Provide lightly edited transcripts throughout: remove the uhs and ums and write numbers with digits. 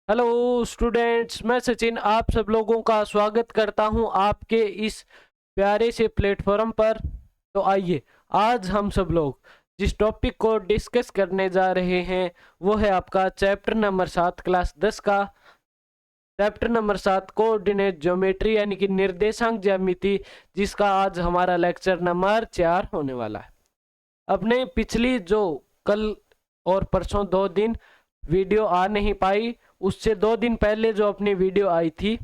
Hello students, मैं सचिन आप सब लोगों का स्वागत करता हूं आपके इस प्यारे से प्लेटफॉर्म पर। तो आइए, आज हम सब लोग जिस टॉपिक को डिस्कस करने जा रहे हैं वो है आपका चैप्टर नंबर 7 क्लास 10 का चैप्टर नंबर 7 कोऑर्डिनेट ज्योमेट्री यानी कि निर्देशांक ज्यामिति, जिसका आज हमारा लेक्चर नंबर 4 होने वाला है। अपने पिछली जो कल और परसों 2 दिन वीडियो आ नहीं पाई, उससे 2 दिन पहले जो अपनी वीडियो आई थी,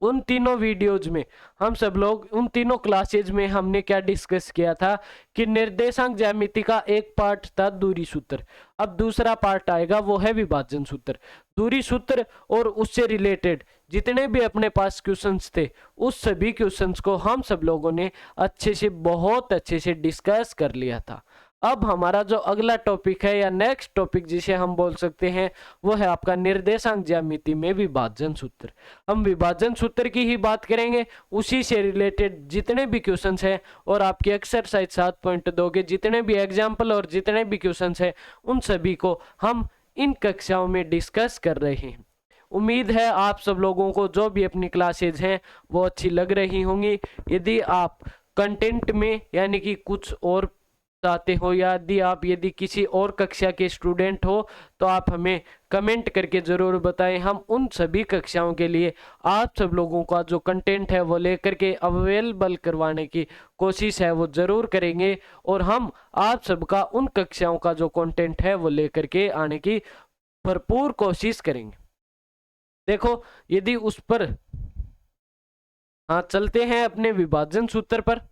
उन तीनों वीडियोज में हम सब लोग उन तीनों क्लासेज में हमने क्या डिस्कस किया था कि निर्देशांक ज्यामिति का एक पार्ट था दूरी सूत्र। अब दूसरा पार्ट आएगा वो है विभाजन सूत्र। दूरी सूत्र और उससे रिलेटेड जितने भी अपने पास क्वेश्चंस थे उस सभी क्वेश्चंस को हम सब लोगों ने बहुत अच्छे से डिस्कस कर लिया था। अब हमारा जो अगला टॉपिक है या नेक्स्ट टॉपिक जिसे हम बोल सकते हैं वो है आपका निर्देशांक ज्यामिति में विभाजन सूत्र। हम विभाजन सूत्र की ही बात करेंगे, उसी से रिलेटेड जितने भी क्वेश्चंस हैं और आपकी एक्सरसाइज 7.2 के जितने भी एग्जाम्पल और जितने भी क्वेश्चंस हैं उन सभी को हम इन कक्षाओं में डिस्कस कर रहे हैं। उम्मीद है आप सब लोगों को जो भी अपनी क्लासेज हैं वो अच्छी लग रही होंगी। यदि आप कंटेंट में यानी कि कुछ और चाहते हो या यदि किसी और कक्षा के स्टूडेंट हो तो आप हमें कमेंट करके ज़रूर बताएं। हम उन सभी कक्षाओं के लिए आप सब लोगों का जो कंटेंट है वो लेकर के अवेलेबल करवाने की कोशिश है वो ज़रूर करेंगे और हम आप सबका उन कक्षाओं का जो कंटेंट है वो लेकर के आने की भरपूर कोशिश करेंगे। देखो, यदि उस पर चलते हैं अपने विभाजन सूत्र पर।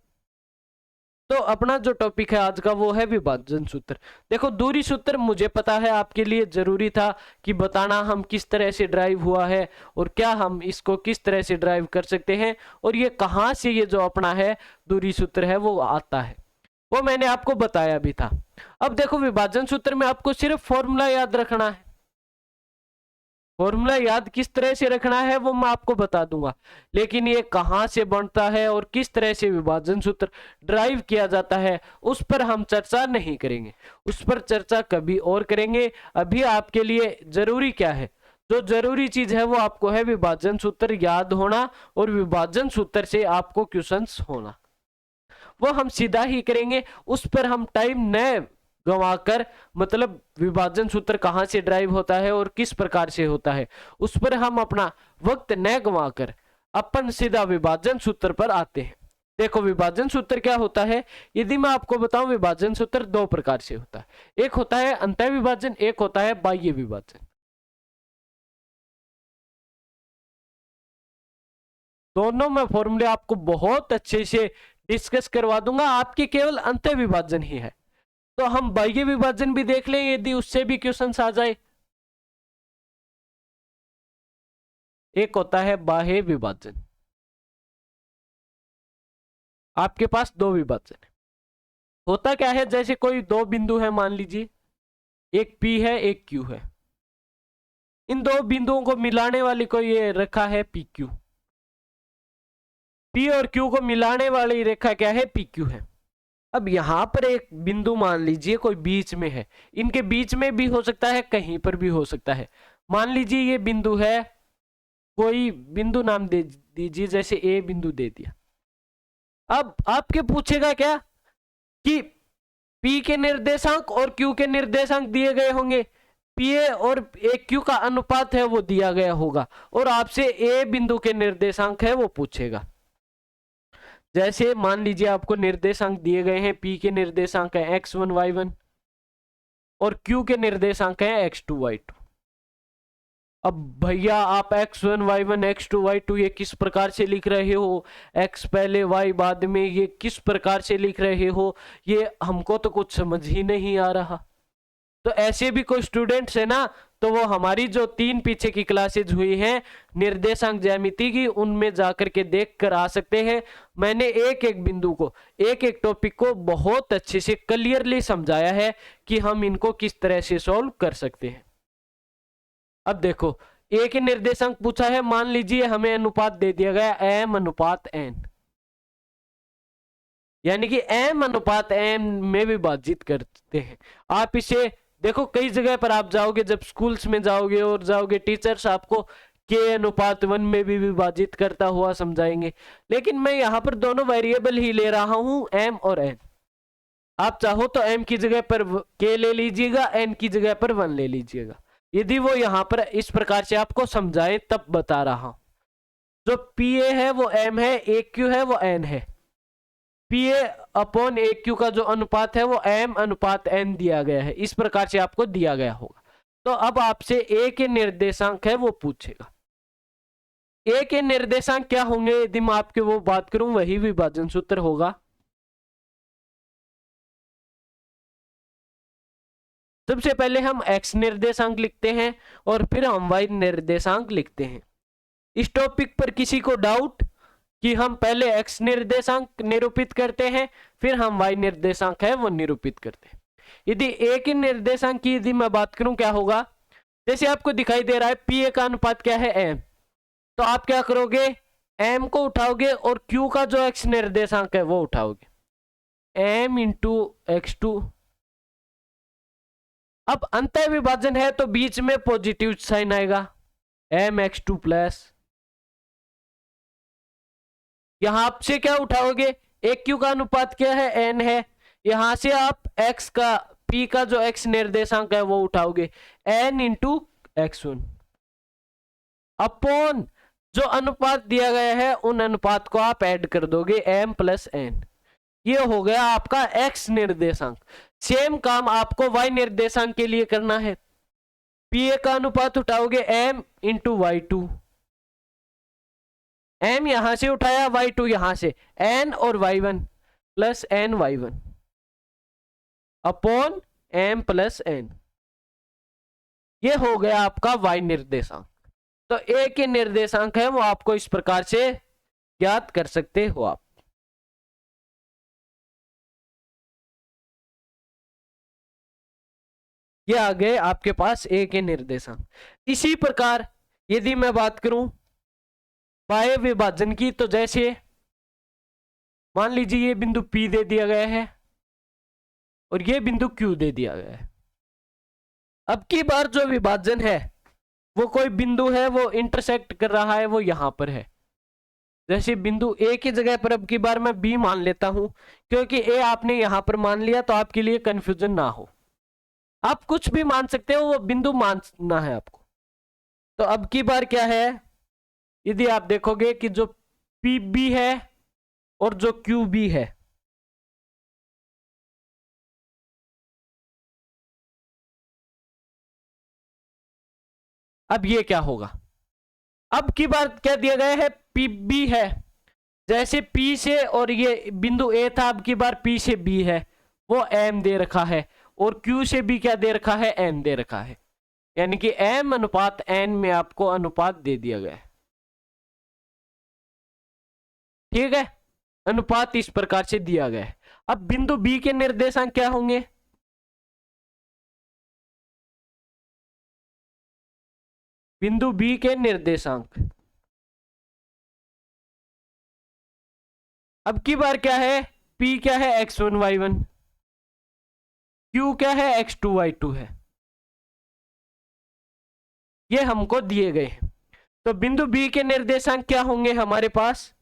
तो अपना जो टॉपिक है आज का वो है विभाजन सूत्र। देखो, दूरी सूत्र मुझे पता है आपके लिए जरूरी था कि बताना हम किस तरह से ड्राइव हुआ है और क्या हम इसको किस तरह से ड्राइव कर सकते हैं और ये कहाँ से ये जो अपना है दूरी सूत्र है वो आता है, वो मैंने आपको बताया भी था। अब देखो, विभाजन सूत्र में आपको सिर्फ फॉर्मूला याद रखना है। फॉर्मूला याद किस तरह से रखना है वो मैं आपको बता दूंगा, लेकिन ये कहां से बनता है और किस तरह से विभाजन सूत्र ड्राइव किया जाता है उस पर हम चर्चा नहीं करेंगे, उस पर चर्चा कभी और करेंगे। अभी आपके लिए जरूरी क्या है, जो जरूरी चीज है वो आपको है विभाजन सूत्र याद होना और विभाजन सूत्र से आपको क्वेश्चंस होना, वो हम सीधा ही करेंगे। उस पर हम टाइम न गंवाकर, मतलब विभाजन सूत्र कहां से ड्राइव होता है और किस प्रकार से होता है, उस पर हम अपना वक्त न गंवाकर अपन सीधा विभाजन सूत्र पर आते हैं। देखो, विभाजन सूत्र क्या होता है, यदि मैं आपको बताऊं, विभाजन सूत्र 2 प्रकार से होता है। एक होता है अंतः विभाजन, एक होता है बाह्य विभाजन। दोनों में फॉर्मूले आपको बहुत अच्छे से डिस्कस करवा दूंगा, आपके केवल अंतः विभाजन ही है। तो हम बाह्य विभाजन भी देख लें यदि उससे भी क्वेश्चन आ जाए। एक होता है बाह्य विभाजन। आपके पास 2 विभाजन है। होता क्या है, जैसे कोई 2 बिंदु है, मान लीजिए एक P है एक Q है। इन 2 बिंदुओं को मिलाने वाली को ये रखा है PQ। P और Q को मिलाने वाली रेखा क्या है, PQ है। अब यहां पर एक बिंदु मान लीजिए कोई बीच में है, इनके बीच में भी हो सकता है, कहीं पर भी हो सकता है। मान लीजिए ये बिंदु है, कोई बिंदु नाम दे दीजिए, जैसे ए बिंदु दे दिया। अब आपके पूछेगा क्या कि P के निर्देशांक और Q के निर्देशांक दिए गए होंगे, PA और AQ का अनुपात है वो दिया गया होगा और आपसे A बिंदु के निर्देशांक है वो पूछेगा। जैसे मान लीजिए आपको निर्देशांक दिए गए हैं, P के निर्देशांक है x1 y1 और Q के निर्देशांक है x2 y2। अब भैया आप x1 y1 x2 y2 ये किस प्रकार से लिख रहे हो, x पहले y बाद में, ये किस प्रकार से लिख रहे हो, ये हमको तो कुछ समझ ही नहीं आ रहा। तो ऐसे भी कोई स्टूडेंट्स है ना, तो वो हमारी जो 3 पीछे की क्लासेज हुई हैं निर्देशांक ज्यामिति की, उनमें जाकर के देख कर आ सकते हैं। मैंने एक एक बिंदु को, एक एक टॉपिक को बहुत अच्छे से क्लियरली समझाया है कि हम इनको किस तरह से सॉल्व कर सकते हैं। अब देखो, ए के निर्देशांक पूछा है, मान लीजिए हमें अनुपात दे दिया गया m अनुपात n, यानी कि m अनुपात n में विभाजित करते हैं। आप इसे देखो कई जगह पर आप जाओगे, जब स्कूल्स में जाओगे और जाओगे, टीचर्स आपको k अनुपात 1 में भी विभाजित करता हुआ समझाएंगे, लेकिन मैं यहाँ पर दोनों वेरिएबल ही ले रहा हूं, m और n। आप चाहो तो m की जगह पर k ले लीजिएगा, n की जगह पर 1 ले लीजिएगा, यदि वो यहाँ पर इस प्रकार से आपको समझाए तब बता रहा हूं। जो pa है वो m है, aq है वो n है। pa अपॉन aq का जो अनुपात है वो m अनुपात n दिया गया है, इस प्रकार से आपको दिया गया होगा। तो अब आपसे a के निर्देशांक है वो पूछेगा। a के निर्देशांक क्या होंगे यदि मैं आपके वो बात करूं, वही विभाजन सूत्र होगा। सबसे पहले हम x निर्देशांक लिखते हैं और फिर हम y निर्देशांक लिखते हैं। इस टॉपिक पर किसी को डाउट कि हम पहले x निर्देशांक निरूपित करते हैं फिर हम y निर्देशांक है वो निरूपित करते हैं। यदि a के निर्देशांक की यदि मैं बात करूं क्या होगा, जैसे आपको दिखाई दे रहा है pa का अनुपात क्या है m, तो आप क्या करोगे, m को उठाओगे और q का जो x निर्देशांक है वो उठाओगे, m इंटू x2। अब अंतः विभाजन है तो बीच में पॉजिटिव साइन आएगा, mx2 प्लस, यहां से क्या उठाओगे, aq का अनुपात क्या है n है, यहां से आप x का p का जो x निर्देशांक है वो उठाओगे, n इंटू x1 अपॉन जो अनुपात दिया गया है उन अनुपात को आप ऐड कर दोगे m प्लस n। ये हो गया आपका x निर्देशांक। सेम काम आपको y निर्देशांक के लिए करना है, pa का अनुपात उठाओगे m इंटू y2, m यहां से उठाया, y2 यहां से, n और y1 plus n y1 upon m plus n। ये हो गया आपका y निर्देशांक। तो a के निर्देशांक है वो आपको इस प्रकार से ज्ञात कर सकते हो आप। ये आ गए आपके पास a के निर्देशांक। इसी प्रकार यदि मैं बात करूं बाह्य विभाजन की, तो जैसे मान लीजिए ये बिंदु P दे दिया गया है और ये बिंदु Q दे दिया गया है। अब की बार जो विभाजन है वो कोई बिंदु है वो इंटरसेक्ट कर रहा है, वो यहां पर है। जैसे बिंदु A की जगह पर अब की बार मैं B मान लेता हूं, क्योंकि A आपने यहां पर मान लिया तो आपके लिए कंफ्यूजन ना हो। आप कुछ भी मान सकते हो, वो बिंदु मानना है आपको। तो अब की बार क्या है, यदि आप देखोगे कि जो PB है और जो QB है, अब ये क्या होगा, अब की बार क्या दिया गया है, PB है, जैसे P से और ये बिंदु A था, अब की बार P से B है वो M दे रखा है, और Q से B क्या दे रखा है, N दे रखा है, यानी कि M अनुपात N में आपको अनुपात दे दिया गया है। ठीक है, अनुपात इस प्रकार से दिया गया है। अब बिंदु B के निर्देशांक क्या होंगे, बिंदु B के निर्देशांक अब की बार क्या है, P क्या है, x1 y1, Q क्या है, x2 y2 है, ये हमको दिए गए हैं। तो बिंदु B के निर्देशांक क्या होंगे हमारे पास,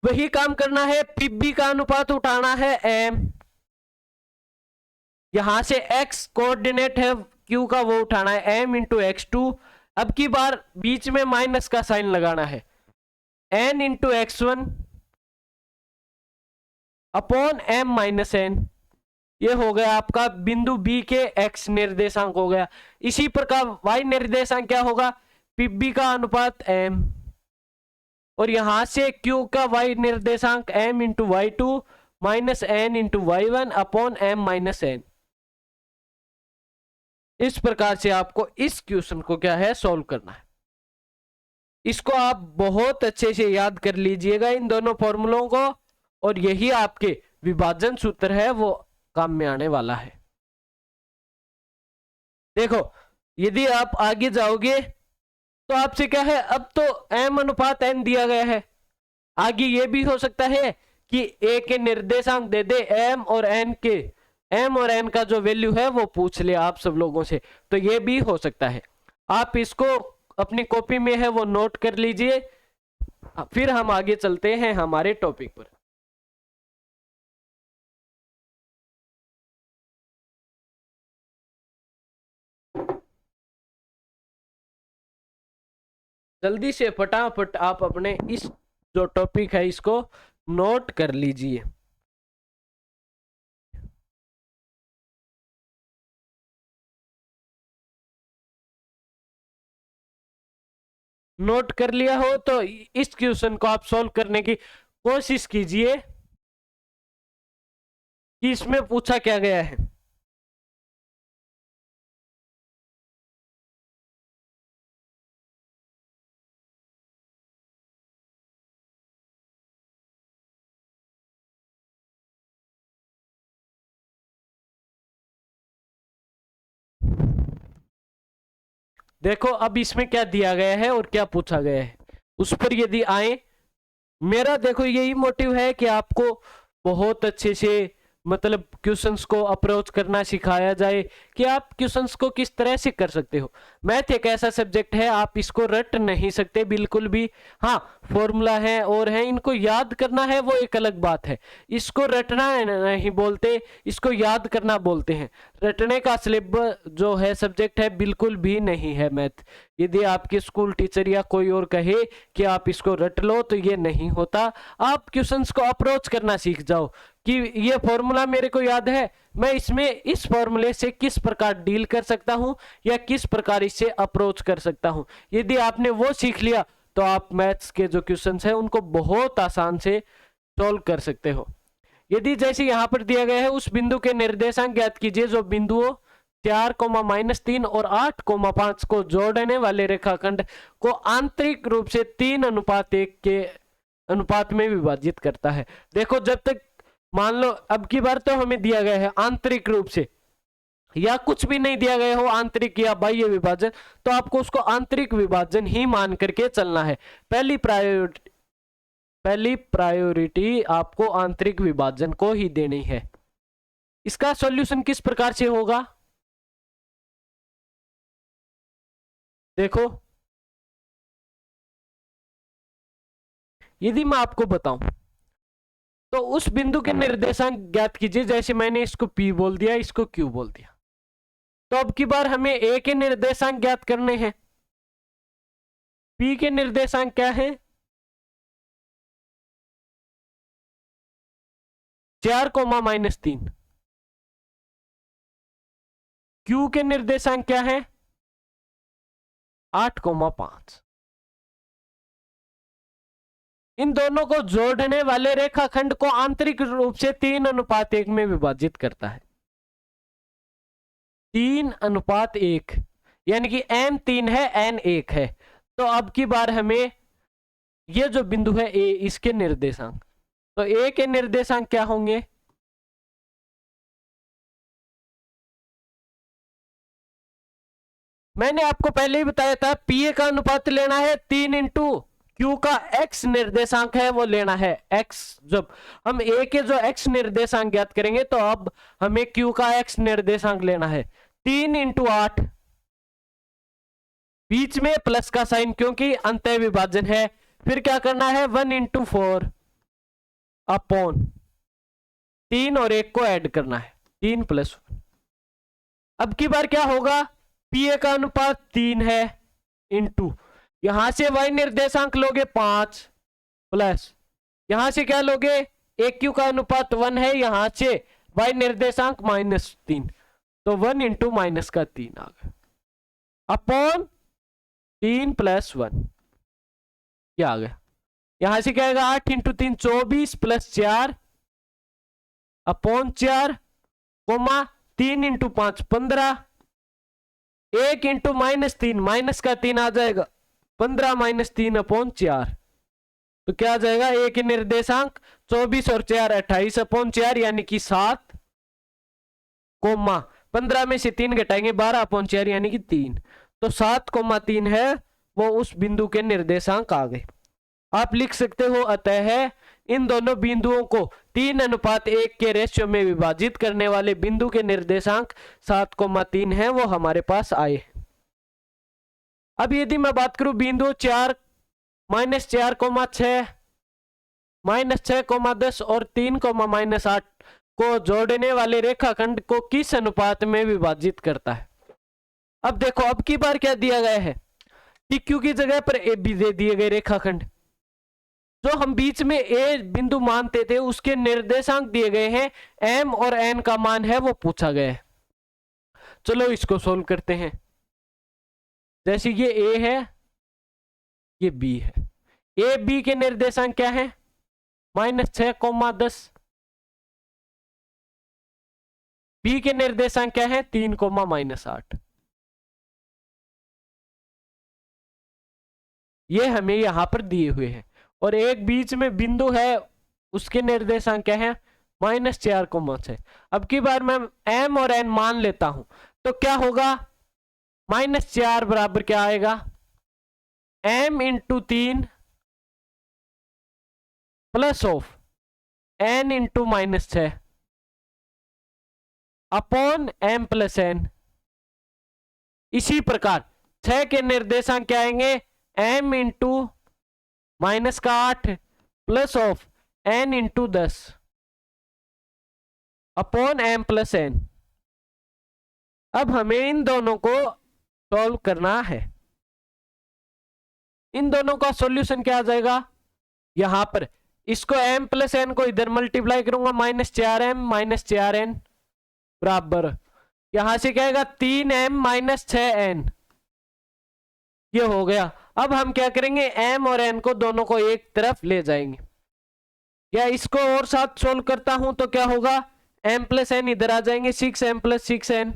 वही काम करना है, PB का अनुपात उठाना है m, यहां से x कोऑर्डिनेट है Q का वो उठाना है m इंटू x2। अब की बार बीच में माइनस का साइन लगाना है, n into x1 upon m minus n। ये हो गया आपका बिंदु B के x निर्देशांक हो गया। इसी प्रकार y निर्देशांक क्या होगा, PB का अनुपात m, और यहां से Q का y निर्देशांक m into y2 minus n into y1 upon m minus n। इस प्रकार से आपको इस क्वेश्चन को क्या है, सॉल्व करना है। इसको आप बहुत अच्छे से याद कर लीजिएगा इन दोनों फॉर्मूलों को, और यही आपके विभाजन सूत्र है वो काम में आने वाला है। देखो यदि आप आगे जाओगे तो आपसे क्या है, अब तो m अनुपात n दिया गया है, आगे ये भी हो सकता है कि ए के निर्देशांक दे दे एम और एन के, एम और एन का जो वैल्यू है वो पूछ ले आप सब लोगों से, तो ये भी हो सकता है। आप इसको अपनी कॉपी में है वो नोट कर लीजिए, फिर हम आगे चलते हैं हमारे टॉपिक पर। जल्दी से फटाफट आप अपने इस जो टॉपिक है इसको नोट कर लीजिए। नोट कर लिया हो तो इस क्वेश्चन को आप सॉल्व करने की कोशिश कीजिए कि इसमें पूछा क्या गया है। देखो अब इसमें क्या दिया गया है और क्या पूछा गया है, उस पर यदि आए, मेरा देखो यही मोटिव है कि आपको बहुत अच्छे से मतलब क्वेश्चंस को अप्रोच करना सिखाया जाए कि आप क्वेश्चंस को किस तरह से कर सकते हो। मैथ एक ऐसा सब्जेक्ट है आप इसको रट नहीं सकते बिल्कुल भी। हाँ, फॉर्मूला है और है, इनको याद करना है वो एक अलग बात है, इसको रटना नहीं बोलते, इसको याद करना बोलते हैं। रटने का सिलेबस जो है सब्जेक्ट है बिल्कुल भी नहीं है मैथ। यदि आपके स्कूल टीचर या कोई और कहे कि आप इसको रट लो तो ये नहीं होता। आप क्वेश्चंस को अप्रोच करना सीख जाओ कि ये फॉर्मूला मेरे को याद है, मैं इसमें इस फॉर्मूले से किस प्रकार डील कर सकता हूं या किस प्रकार इससे अप्रोच कर सकता हूं। यदि आपने वो सीख लिया तो आप मैथ्स के जो क्वेश्चंस हैं उनको बहुत आसान से सॉल्व कर सकते हो। यदि जैसे यहां पर दिया गया है उस बिंदु के निर्देशांक ज्ञात कीजिए जो बिंदुओं 4,-3 और 8,5 को जोड़ने वाले रेखाखंड को आंतरिक रूप से 3:1 के अनुपात में विभाजित करता है। देखो जब तक मान लो अब की बार तो हमें दिया गया है आंतरिक रूप से, या कुछ भी नहीं दिया गया हो आंतरिक या बाह्य विभाजन, तो आपको उसको आंतरिक विभाजन ही मान करके चलना है। पहली प्रायोरिटी आपको आंतरिक विभाजन को ही देनी है। इसका सॉल्यूशन किस प्रकार से होगा देखो, यदि मैं आपको बताऊं तो उस बिंदु के निर्देशांक ज्ञात कीजिए, जैसे मैंने इसको P बोल दिया, इसको Q बोल दिया, तो अब की बार हमें A के निर्देशांक ज्ञात करने हैं। P के निर्देशांक क्या है? 4,-3। Q के निर्देशांक क्या है? 8,5। इन दोनों को जोड़ने वाले रेखाखंड को आंतरिक रूप से 3:1 में विभाजित करता है। 3:1 यानी कि M 3 है N 1 है। तो अब की बार हमें ये जो बिंदु है A, इसके निर्देशांक, तो A के निर्देशांक क्या होंगे? मैंने आपको पहले ही बताया था PA का अनुपात लेना है 3 इंटू Q का x निर्देशांक है वो लेना है x। जब हम A के जो x निर्देशांक ज्ञात करेंगे तो अब हमें Q का x निर्देशांक लेना है 3 इंटू 8, बीच में प्लस का साइन क्योंकि अंतः विभाजन है। फिर क्या करना है 1 इंटू 4 अपॉन 3 और 1 को ऐड करना है 3 + 1। अब की बार क्या होगा, PA का अनुपात 3 है इंटू यहां से y निर्देशांक लोगे 5 प्लस यहां से क्या लोगे AQ का अनुपात 1 है, यहां से y निर्देशांक -3, तो 1 इंटू -3 आ गया अपॉन 3 + 1 क्या आ गया। यहां से क्या आएगा 8 into 3 24 plus 4 upon 4 comma 3 into 5 15, 1 into -3 minus का 3 आ जाएगा 15 - 3 अपॉन 4, तो क्या आ जाएगा A के निर्देशांक 24 और 4 28 अपॉन 4 यानी कि 7 कोमा 15 में से 3 घटाएंगे 12 अपॉन 4 यानी कि 3, तो 7,3 है वो उस बिंदु के निर्देशांक आ गए। आप लिख सकते हो अतः इन दोनों बिंदुओं को 3:1 के रेशियो में विभाजित करने वाले बिंदु के निर्देशांक 7,3 है वो हमारे पास आए। अब यदि मैं बात करूं बिंदु 4, -4,6, -6,10 और 3,-8 को जोड़ने वाले रेखाखंड को किस अनुपात में विभाजित करता है। अब देखो अब की बार क्या दिया गया है, PQ की जगह पर ए बी दे दिए गए रेखाखंड, जो हम बीच में ए बिंदु मानते थे उसके निर्देशांक दिए गए हैं, M और N का मान है वो पूछा गया है। चलो इसको सोल्व करते हैं। जैसे ये A है, ये B है, ए बी के निर्देशांक क्या है, -6,10, बी के निर्देशांक क्या है, 3,-8। ये हमें यहां पर दिए हुए हैं और एक बीच में बिंदु है उसके निर्देशांक क्या है, -4,6। अब की बार मैं M और N मान लेता हूं तो क्या होगा, -4 बराबर क्या आएगा, M × 3 plus of N × -6 upon M + N। इसी प्रकार 6 के निर्देशांक क्या आएंगे, M × -8 plus of N × 10 upon M + N। अब हमें इन दोनों को सॉल्व करना है। इन दोनों का सॉल्यूशन क्या आ जाएगा, यहां पर इसको M + N को इधर मल्टीप्लाई करूंगा, -4M - 4N बराबर यहां से क्या आएगा, 3M - 6N। ये हो गया। अब हम क्या करेंगे, M और N को दोनों को एक तरफ ले जाएंगे, या इसको और साथ सोल्व करता हूं तो क्या होगा, M + N इधर आ जाएंगे, 6M + 6N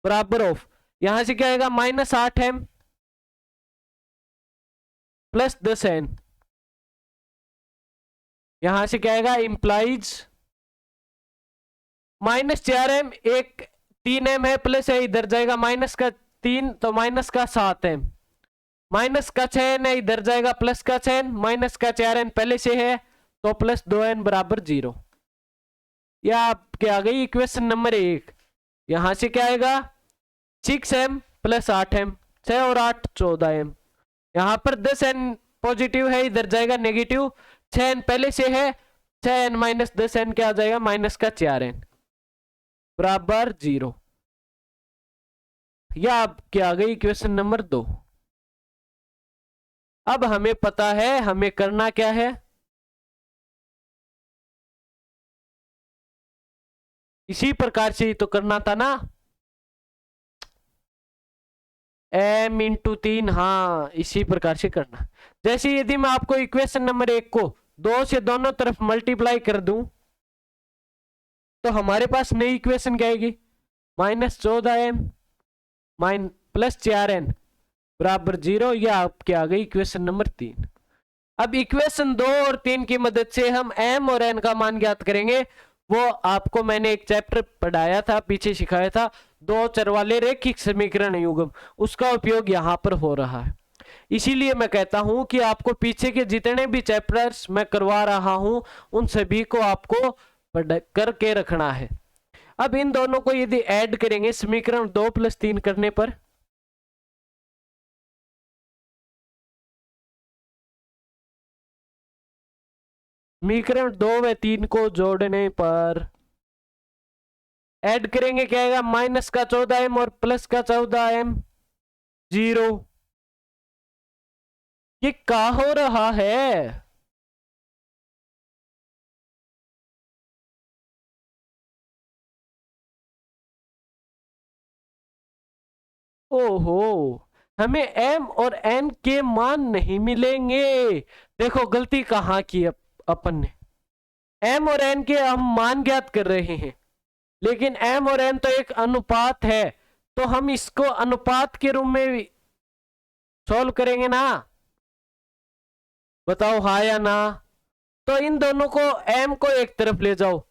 बराबर ऑफ यहां से क्या आएगा, -8M + 10N। यहां से क्या आएगा, इंप्लाइज -4M, एक 3M है प्लस है इधर जाएगा -3 तो -7M, -6N है इधर जाएगा +6N, -4N पहले से है तो +2N बराबर 0। यह आपके आ गई इक्वेशन नंबर 1। यहां से क्या आएगा, 6M + 8M, 6 और 8 14M। यहां पर 10N पॉजिटिव है इधर जाएगा नेगेटिव, 6N पहले से है, 6N - 10N क्या आ जाएगा, -4N बराबर 0। यह आपके आ गई इक्वेशन नंबर 2। अब हमें पता है हमें करना क्या है, इसी प्रकार से ही तो करना था ना, M × 3, हाँ इसी प्रकार से करना। जैसे यदि मैं आपको इक्वेशन नंबर 1 को 2 से दोनों तरफ मल्टीप्लाई कर दूं तो हमारे पास नई इक्वेशन क्या आएगी, -14M + 4N बराबर 0। यह आपके आ गई इक्वेशन नंबर 3। अब इक्वेशन 2 और 3 की मदद से हम M और N का मान ज्ञात करेंगे। वो आपको मैंने एक चैप्टर पढ़ाया था, पीछे सिखाया था, 2 चर वाले रैखिक समीकरण युग्म, उसका उपयोग यहां पर हो रहा है। इसीलिए मैं कहता हूं कि आपको पीछे के जितने भी चैप्टर्स मैं करवा रहा हूं उन सभी को आपको करके रखना है। अब इन दोनों को यदि ऐड करेंगे समीकरण 2 + 3 करने पर, समीकरण 2 व 3 को जोड़ने पर ऐड करेंगे क्या आएगा, -14M और +14M 0। ये क्या हो रहा है, ओहो हमें M और N के मान नहीं मिलेंगे। देखो गलती कहां की अपन ने, M और N के हम मान ज्ञात कर रहे हैं लेकिन M और N तो एक अनुपात है, तो हम इसको अनुपात के रूप में सॉल्व करेंगे ना, बताओ हाँ या ना। तो इन दोनों को M को एक तरफ ले जाओ,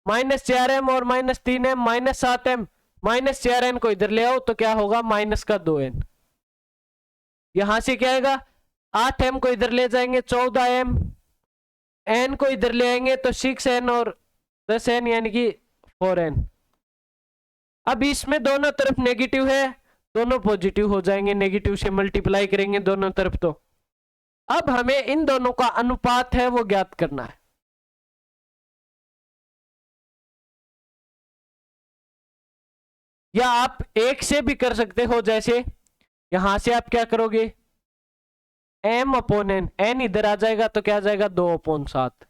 -4M और -3M -7M, -4N को इधर ले आओ तो क्या होगा, -2N। यहां से क्या आएगा, 8m को इधर ले जाएंगे 14m, n को इधर ले आएंगे तो 6n और 10n यानी कि 4n। अब इसमें दोनों तरफ नेगेटिव है, दोनों पॉजिटिव हो जाएंगे, नेगेटिव से मल्टीप्लाई करेंगे दोनों तरफ। तो अब हमें इन दोनों का अनुपात है वो ज्ञात करना है। या आप एक से भी कर सकते हो, जैसे यहां से आप क्या करोगे, m अपॉन n, n इधर आ जाएगा तो क्या आ जाएगा 2/7।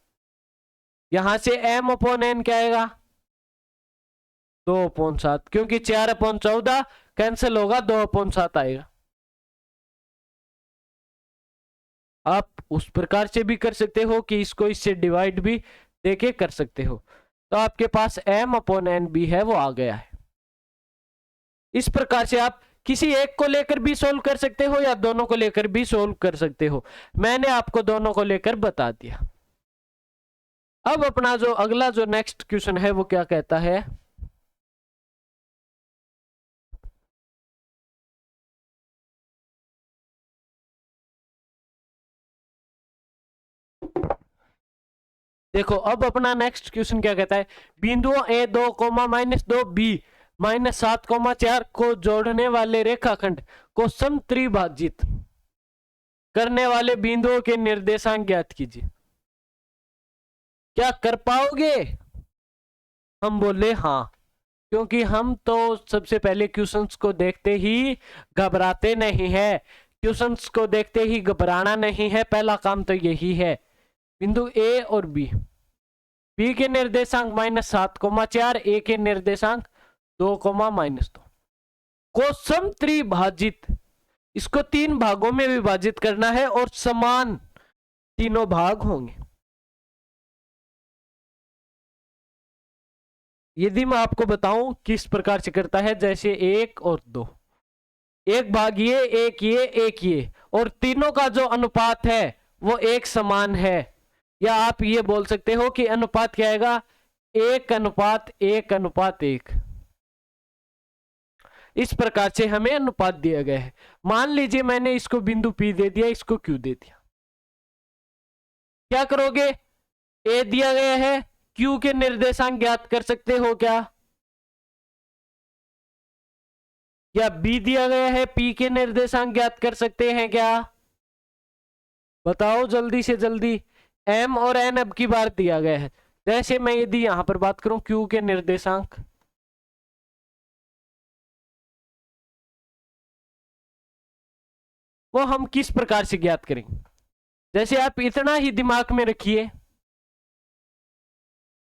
यहां से m अपॉन n क्या आएगा 2/7, क्योंकि 4/14 कैंसिल होगा, 2/7 आएगा। आप उस प्रकार से भी कर सकते हो कि इसको इससे डिवाइड भी देके कर सकते हो। तो आपके पास m अपॉन n भी है वो आ गया है। इस प्रकार से आप किसी एक को लेकर भी सोल्व कर सकते हो या दोनों को लेकर भी सोल्व कर सकते हो। मैंने आपको दोनों को लेकर बता दिया। अब अपना जो अगला जो नेक्स्ट क्वेश्चन है वो क्या कहता है, देखो अब अपना नेक्स्ट क्वेश्चन क्या कहता है, बिंदुओं a2, -2 b -7, 4 को जोड़ने वाले रेखाखंड को समत्रिभाजित करने वाले बिंदुओं के निर्देशांक ज्ञात कीजिए। क्या कर पाओगे? हम बोले हाँ, क्योंकि हम तो सबसे पहले क्वेश्चंस को देखते ही घबराते नहीं है, क्वेश्चंस को देखते ही घबराना नहीं है, पहला काम तो यही है। बिंदु ए और बी, बी के निर्देशांक -7, 4, ए के निर्देशांक 2, -2 को समत्रिभाजित, इसको 3 भागों में विभाजित करना है और समान तीनों भाग होंगे। यदि मैं आपको बताऊं किस प्रकार से करता है, जैसे 1 और 2, एक भाग ये, एक ये, एक ये, और तीनों का जो अनुपात है वो एक समान है। या आप ये बोल सकते हो कि अनुपात क्या आएगा, 1:1:1। इस प्रकार से हमें अनुपात दिया गया है। मान लीजिए मैंने इसको बिंदु P दे दिया, इसको Q दे दिया, क्या करोगे, A दिया गया है, Q के निर्देशांक ज्ञात कर सकते हो क्या, या B दिया गया है, P के निर्देशांक ज्ञात कर सकते हैं क्या, बताओ जल्दी से जल्दी। M और N अब की बार दिया गया है। जैसे मैं यदि यहां पर बात करूं Q के निर्देशांक, वो हम किस प्रकार से ज्ञात करेंगे, जैसे आप इतना ही दिमाग में रखिए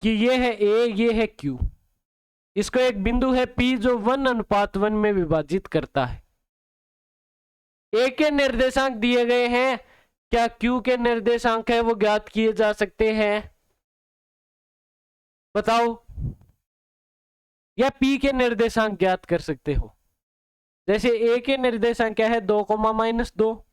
कि ये है A, ये है Q, इसको एक बिंदु है P जो 1:1 में विभाजित करता है। A के निर्देशांक दिए गए हैं, क्या Q के निर्देशांक है वो ज्ञात किए जा सकते हैं, बताओ, या P के निर्देशांक ज्ञात कर सकते हो। जैसे A के निर्देशांक क्या है 2, -2,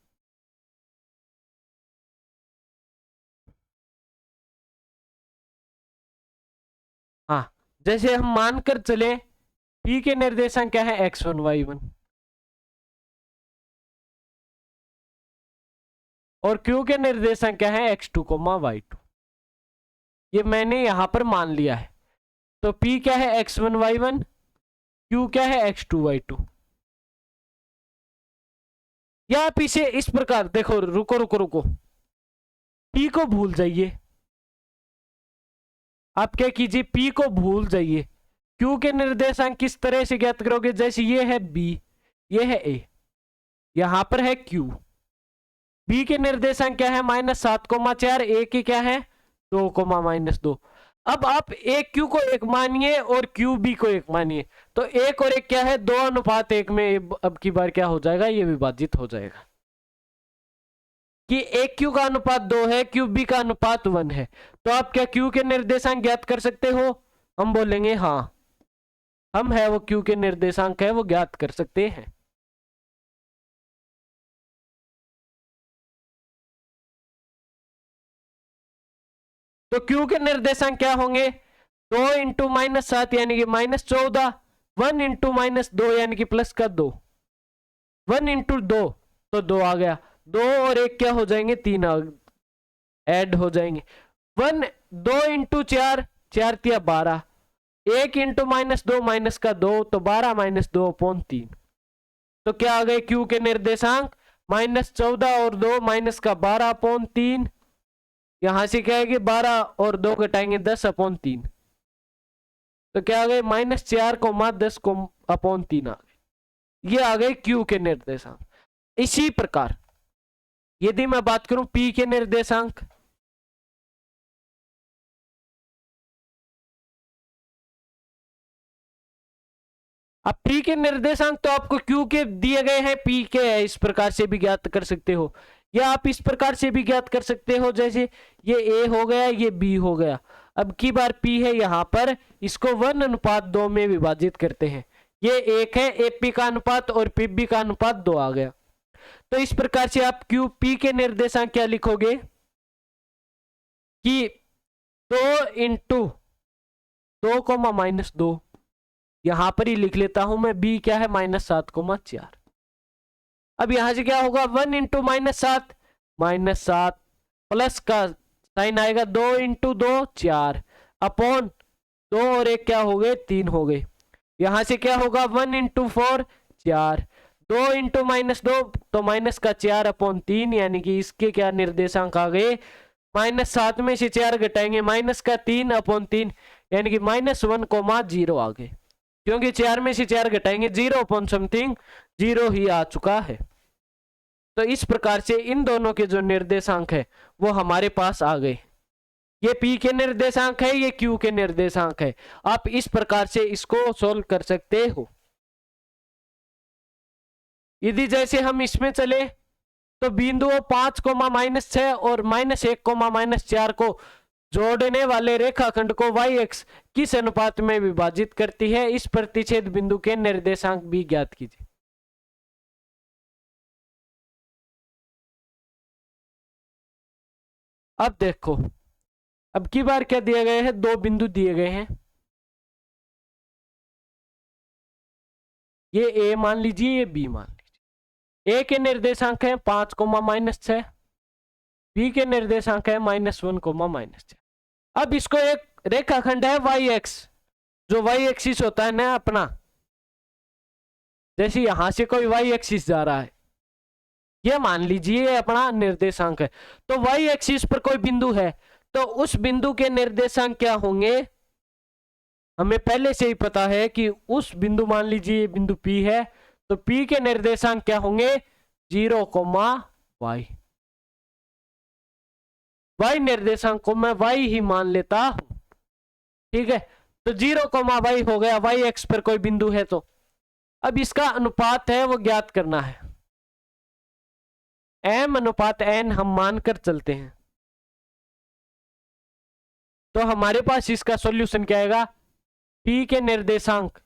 हाँ, जैसे हम मानकर चले P के निर्देशांक क्या है x1, y1, और Q के निर्देशांक क्या है x2, y2। ये मैंने यहां पर मान लिया है। तो P क्या है x1, y1, Q क्या है x2, y2। या आप इसे इस प्रकार देखो, रुको रुको रुको, P को भूल जाइए, आप क्या कीजिए, P को भूल जाइए। Q के निर्देशांक किस तरह से ज्ञात करोगे, जैसे ये है B, ये है A, यहां पर है Q। B के निर्देशांक क्या है -7, 4, A के क्या है 2, -2। अब आप एक Q को एक मानिए और QB को एक मानिए, तो एक और एक क्या है 2:1 में अब की बार क्या हो जाएगा, ये विभाजित हो जाएगा कि एक Q का अनुपात 2 है, QB का अनुपात 1 है। तो आप क्या Q के निर्देशांक ज्ञात कर सकते हो, हम बोलेंगे हाँ, हम है वो Q के निर्देशांक है वो ज्ञात कर सकते हैं। तो Q के निर्देशांक क्या होंगे, 2 × -7 यानी कि -14, 1 × -2 यानी कि +2, 1 × 2 तो 2 आ गया, 2 और 1 क्या हो जाएंगे, 3 ऐड हो जाएंगे। 2 इंटू 4, 4 तिया 12, 1 इंटू -2 माइनस का 2, तो 12 - 2 अपॉन 3। तो क्या आ गए क्यू के निर्देशांक, -14 और 2 माइनस का 12 अपॉन 3। यहां से क्या है कि 12 और 2 घटाएंगे 10 अपॉन 3, तो क्या आ गए -4, 10 अपॉन 3 आ गए। ये आ गए क्यू के निर्देशांक। इसी प्रकार यदि मैं बात करूं पी के निर्देशांक, अब पी के निर्देशांक तो आपको क्यू के दिए गए हैं, पी के है, इस प्रकार से भी ज्ञात कर सकते हो, या आप इस प्रकार से भी ज्ञात कर सकते हो, जैसे ये ए हो गया, ये बी हो गया। अब की बार पी है, यहां पर इसको 1:2 में विभाजित करते हैं। ये 1 है, एपी का अनुपात, और पीबी का अनुपात 2 आ गया। तो इस प्रकार से आप क्यू पी के निर्देशांक क्या लिखोगे कि 2 इंटू 2, -2, यहां पर ही लिख लेता हूं मैं, बी क्या है -7, 4। अब यहां से क्या होगा, 1 इंटू -7, -7, प्लस का साइन आएगा, 2 इंटू 2, 4, अपॉन 2 और 1 क्या हो गए, 3 हो गए। यहां से क्या होगा, 1 इंटू 4, 4, 2 इंटू -2, तो माइनस का 4 अपॉन 3, यानी कि इसके क्या निर्देशांक आ गए, -7 में से 4 घटाएंगे माइनस का 3 अपॉन 3, यानी कि -1, 0 आ गए, क्योंकि 4 में से 4 घटाएंगे 0 अपॉन समथिंग 0 ही आ चुका है। तो इस प्रकार से इन दोनों के जो निर्देशांक है वो हमारे पास आ गए। ये P के निर्देशांक है, ये Q के निर्देशांक है। आप इस प्रकार से इसको सोल्व कर सकते हो। यदि जैसे हम इसमें चले तो बिंदुओं 5, -6 और -1, -4 को जोड़ने वाले रेखाखंड को y अक्ष किस अनुपात में विभाजित करती है, इस प्रतिच्छेद बिंदु के निर्देशांक भी ज्ञात कीजिए। अब देखो, अब की बार क्या दिए गए हैं, 2 बिंदु दिए गए हैं। ये ए मान लीजिए, ये बी मान लीजिए। ए के निर्देशांक है 5, -6, बी के निर्देशांक है -1, -6। अब इसको एक रेखाखंड है y एक्स, जो y एक्सिस होता है ना अपना, जैसे यहां से कोई y एक्सिस जा रहा है, ये मान लीजिए अपना निर्देशांक है। तो y एक्सिस पर कोई बिंदु है, तो उस बिंदु के निर्देशांक क्या होंगे, हमें पहले से ही पता है कि उस बिंदु, मान लीजिए बिंदु P है, तो P के निर्देशांक क्या होंगे, 0, y। y निर्देशांक को मैं y ही मान लेता हूं, ठीक है। तो 0, y हो गया, y एक्स पर कोई बिंदु है। तो अब इसका अनुपात है वो ज्ञात करना है, m/n हम मानकर चलते हैं। तो हमारे पास इसका सॉल्यूशन क्या आएगा, P के निर्देशांक,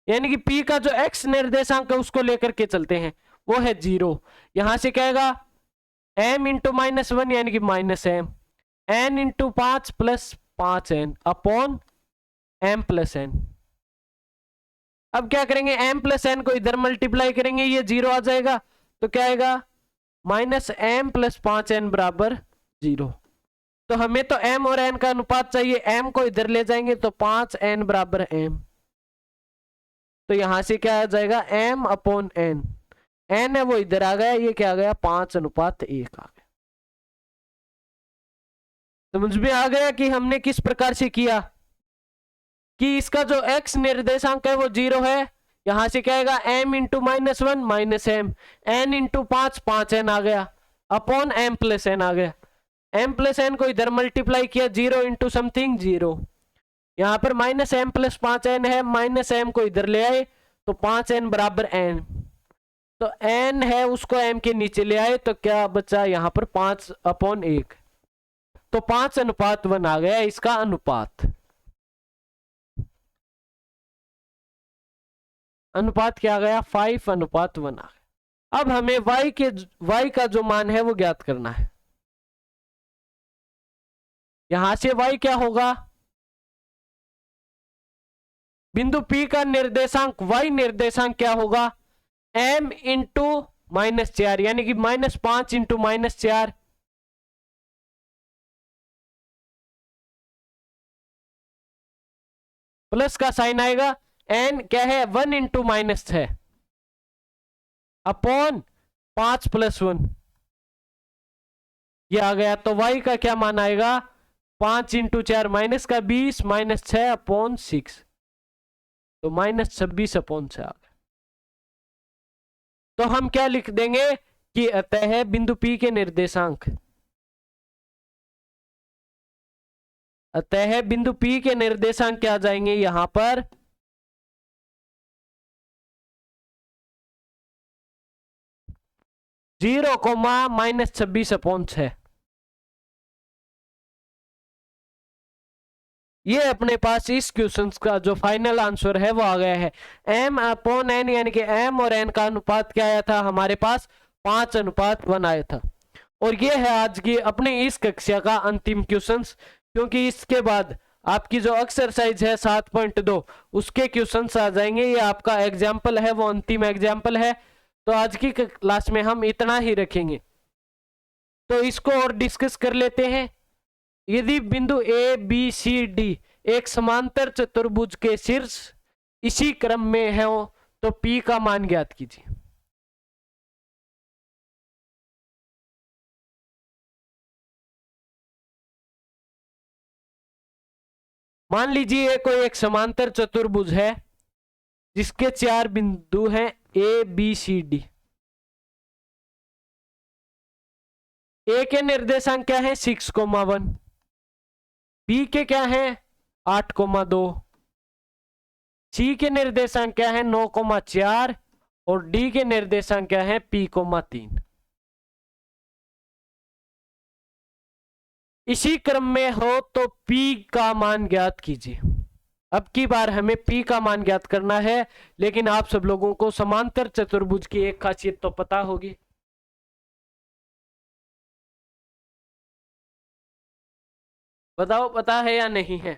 यानी कि P का जो x निर्देशांक है उसको लेकर के चलते हैं, वो है 0। यहां से क्या आएगा, m इंटू -1 यानी कि -m, n into 5 plus 5n upon m plus n। अब क्या करेंगे, m प्लस n को इधर मल्टीप्लाई करेंगे, ये 0 आ जाएगा, तो क्या आएगा, -m प्लस 5n बराबर 0। तो हमें तो m और n का अनुपात चाहिए, m को इधर ले जाएंगे तो 5n बराबर m, तो यहां से क्या आ जाएगा, m अपॉन n, n है वो इधर आ गया, ये क्या आ गया, 5:1 आ गया। समझ में आ गया कि हमने किस प्रकार से किया, कि इसका जो x निर्देशांक है वो 0 है, यहां से क्या आएगा, m into -1 -m, n into 5 5n आ गया, अपॉन m प्लस n आ गया। m प्लस n को इधर मल्टीप्लाई किया, 0 इंटू समथिंग 0, यहां पर -m प्लस 5n है, -m को इधर ले आए तो 5n बराबर n, तो n है उसको m के नीचे ले आए, तो क्या बचा यहां पर 5/1, तो 5:1 आ गया इसका अनुपात। अनुपात क्या आ गया, 5:1 आ गया। अब हमें y का जो मान है वो ज्ञात करना है। यहां से y क्या होगा, बिंदु P का निर्देशांक, y निर्देशांक क्या होगा, m इंटू -4, यानी कि -5 इंटू -4, प्लस का साइन आएगा, एन क्या है 1 इंटू -6 अपॉन 5 + 1, ये आ गया। तो y का क्या मान आएगा 5 इंटू 4 माइनस का 20 -6 अपॉन 6, तो -26 अपॉन 6 आ गया। तो हम क्या लिख देंगे कि अतः बिंदु P के निर्देशांक, अतः बिंदु P के निर्देशांक क्या आ जाएंगे यहां पर 0, -26 अपॉन 6। ये अपने पास इस क्वेश्चन का जो फाइनल आंसर है वो आ गया है। m अपॉन n, यानी कि m और n का अनुपात क्या आया था हमारे पास 5:1 आया था। और ये है आज की अपनी इस कक्षा का अंतिम क्वेश्चन, क्योंकि इसके बाद आपकी जो एक्सरसाइज है 7.2 उसके क्वेश्चंस आ जाएंगे। ये आपका एग्जाम्पल है, वो अंतिम एग्जाम्पल है। तो आज की क्लास में हम इतना ही रखेंगे, तो इसको और डिस्कस कर लेते हैं। यदि बिंदु ए बी सी डी एक समांतर चतुर्भुज के शीर्ष इसी क्रम में है तो P का मान ज्ञात कीजिए। मान लीजिए कोई एक समांतर चतुर्भुज है जिसके 4 बिंदु हैं ए बी सी डी। ए के निर्देशांक क्या है 6,1, बी के क्या है 8,2, सी के निर्देशांक क्या है 9,4 और डी के निर्देशांक क्या है P,3। इसी क्रम में हो तो P का मान ज्ञात कीजिए। अब की बार हमें P का मान ज्ञात करना है, लेकिन आप सब लोगों को समांतर चतुर्भुज की एक खासियत तो पता होगी। बताओ पता है या नहीं है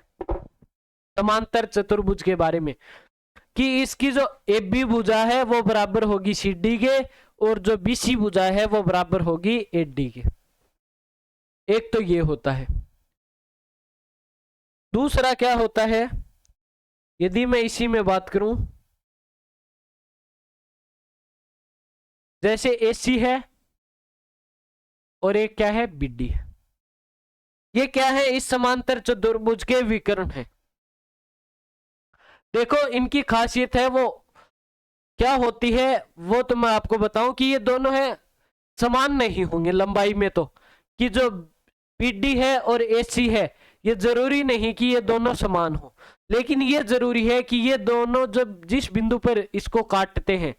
समांतर चतुर्भुज के बारे में, कि इसकी जो AB भुजा है वो बराबर होगी CD के, और जो BC भुजा है वो बराबर होगी AD के। एक तो ये होता है। दूसरा क्या होता है, यदि मैं इसी में बात करूं, जैसे AC है और एक क्या है BD है, ये क्या है इस समांतर चतुर्भुज के विकर्ण है। देखो इनकी खासियत है वो क्या होती है, वो तो मैं आपको बताऊं कि ये दोनों है समान नहीं होंगे लंबाई में, तो कि जो BD है और AC है ये जरूरी नहीं कि ये दोनों समान हो, लेकिन ये जरूरी है कि ये दोनों जब जिस बिंदु पर इसको काटते हैं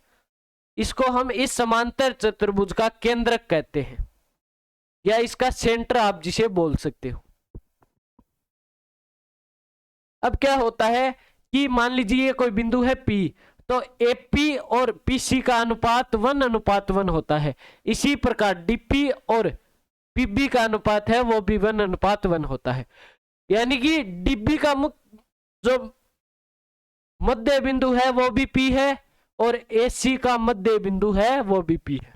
इसको हम इस समांतर चतुर्भुज का केंद्रक कहते हैं, या इसका सेंटर आप जिसे बोल सकते हो। अब क्या होता है कि मान लीजिए कोई बिंदु है P, तो AP और PC का अनुपात 1:1 होता है। इसी प्रकार DP और PB का अनुपात है वो भी 1:1 होता है। यानी कि DB का जो मध्य बिंदु है वो भी P है और AC का मध्य बिंदु है वो भी P है।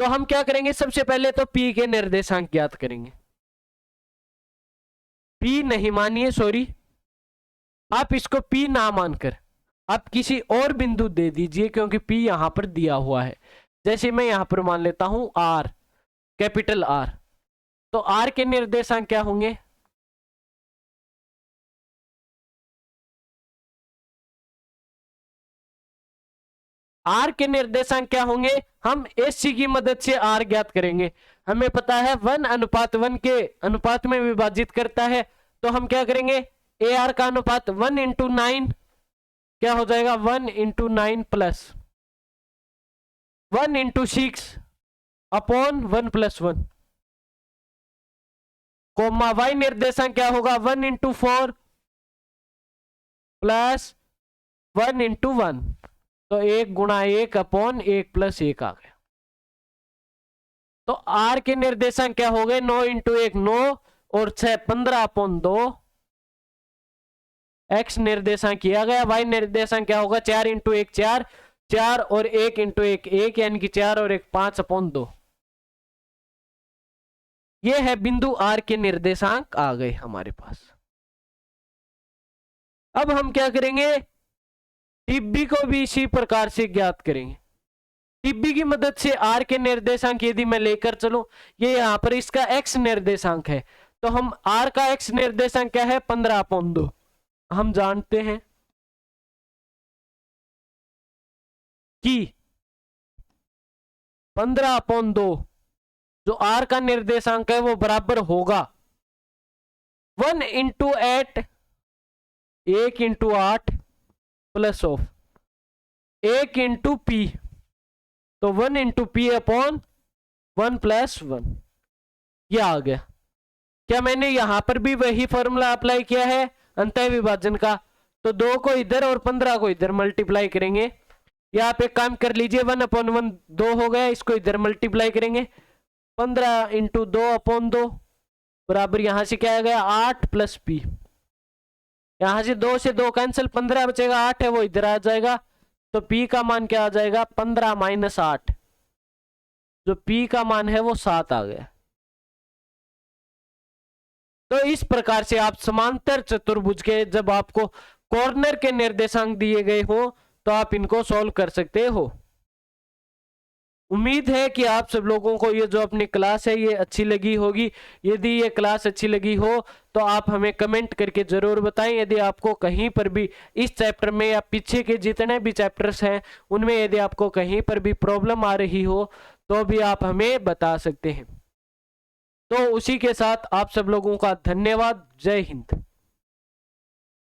तो हम क्या करेंगे, सबसे पहले तो P के निर्देशांक ज्ञात करेंगे। P नहीं मानिए, सॉरी, आप इसको P ना मानकर आप किसी और बिंदु दे दीजिए, क्योंकि P यहां पर दिया हुआ है। जैसे मैं यहां पर मान लेता हूं R, कैपिटल R, तो R के निर्देशांक क्या होंगे, R के निर्देशांक क्या होंगे, हम AC की मदद से R ज्ञात करेंगे। हमें पता है 1:1 के अनुपात में विभाजित करता है, तो हम क्या करेंगे AR का अनुपात 1:9 क्या हो जाएगा 1:9 प्लस 1:6 अपॉन 1+1, कोमा Y निर्देशांक क्या होगा 1:4 प्लस 1:1, तो 1 × 1 अपॉन 1+1 आ गया। तो R के निर्देशांक क्या हो गए 9 × 1 9 और 6 15/2। X निर्देशांक किया गया, Y निर्देशांक क्या होगा 4 × 1 4 4 और 1 इंटू 1 1 यानी कि 4 और 1 5/2। ये है बिंदु आर के निर्देशांक आ गए हमारे पास। अब हम क्या करेंगे, टिब्बी को भी इसी प्रकार से ज्ञात करेंगे। टिब्बी की मदद से आर के निर्देशांक यदि मैं लेकर चलूं, ये यहां पर इसका एक्स निर्देशांक है, तो हम आर का एक्स निर्देशांक क्या है 15/2। हम जानते हैं कि 15/2 जो आर का निर्देशांक है वो बराबर होगा 1 into 8 1 into 8 plus of 1 into P, तो 1 इंटू पी अपॉन 1 + 1। यह आ गया। क्या मैंने यहां पर भी वही फॉर्मूला अप्लाई किया है अंतः विभाजन का? तो 2 को इधर और 15 को इधर मल्टीप्लाई करेंगे, या आप एक काम कर लीजिए 1/1 2 हो गया, इसको इधर मल्टीप्लाई करेंगे 15 इंटू 2/2 बराबर यहां से क्या आ गया 8 प्लस पी। यहां से 2 से 2 कैंसिल, 15 बचेगा, 8 है वो इधर आ जाएगा, तो पी का मान क्या आ जाएगा 15 - 8, जो पी का मान है वो 7 आ गया। तो इस प्रकार से आप समांतर चतुर्भुज के जब आपको कॉर्नर के निर्देशांक दिए गए हो तो आप इनको सॉल्व कर सकते हो। उम्मीद है कि आप सब लोगों को ये जो अपनी क्लास है ये अच्छी लगी होगी। यदि ये क्लास अच्छी लगी हो तो आप हमें कमेंट करके जरूर बताएं। यदि आपको कहीं पर भी इस चैप्टर में या पीछे के जितने भी चैप्टर्स हैं उनमें यदि आपको कहीं पर भी प्रॉब्लम आ रही हो तो भी आप हमें बता सकते हैं। तो उसी के साथ आप सब लोगों का धन्यवाद। जय हिंद।